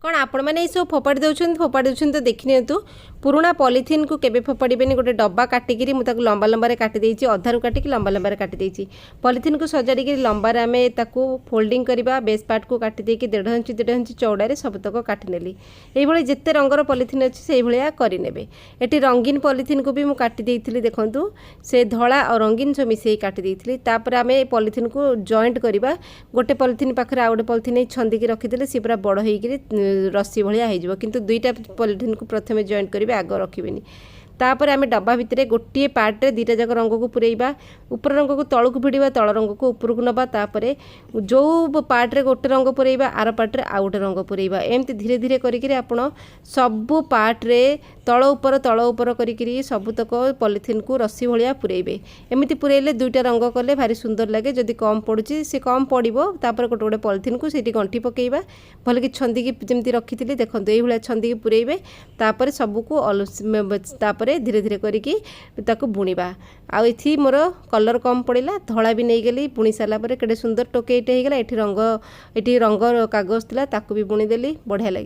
कौन आपण मैंने सब फोपाड़ी दौरान तो देखी नियंतु पुराना पॉलिथिन को केबे फोपाड़बेनि गोटे डब्बा काटिकी मुझे लंबा लंबा काटिदेची अधारू काटिकी लंबा लंबा काटिदेची पॉलिथिन को सजाड़ी लंबार आम ताकू फोल्डिंग करवा बेस पार्ट को काटिदेक 1.5 इंच चौड़ारे सबतक काटिनेली ये जिते रंगर पॉलिथिन अच्छी से भाया करने ये रंगीन पॉलिथिन को भी मुझे काटिदेली देखूँ से धला और रंगीन सब मिसई काटिदेली आम पॉलिथिन को जॉइंट करवा गोटे पॉलिथिन पाखे आ गए पॉलिथिन छंदी रखीदे सी पूरा बड़ हो रस्सी भाया हो किंतु दुईटा पॉलिथिन को प्रथम जॉइंट करेंगे आग रखिबेनी तापर आम डब्बा भितर गोटे पार्ट रे दुईटा जाक रंग को पुरेबा ऊपर रंग को तल को भिड़ा तल रंग को ऊपर को नवा तापर जो पार्ट रे गोटे रंग पुरेबा आर पार्ट रे आ गोटे रंग पुरेबा एमती धीरे धीरे करिक आपण सबु पार्ट रे तल ऊपर करिक सबुतक पॉलिथिन को रस्सी भाया पुरेबे एमती पुरेले दुईटा रंग कले भारी सुंदर लगे जदि कम पड़ुची से कम पड़ो तापर गोटे गोटे पॉलिथिन को सीटी गंठी पकेबा भल कि छंदी जमी रखी देखो ये छंदी पुरेबे तापर सबको धीरे धीरे करिकी ताकू बुणीबा आउ एथि मोर कलर कम पड़ेगा धड़ा भी नहीं गली बुणी सारा केटे सुंदर टोकेटे होगा ये रंग कागज था ताकू भी बुणीदेली बढ़िया लगे।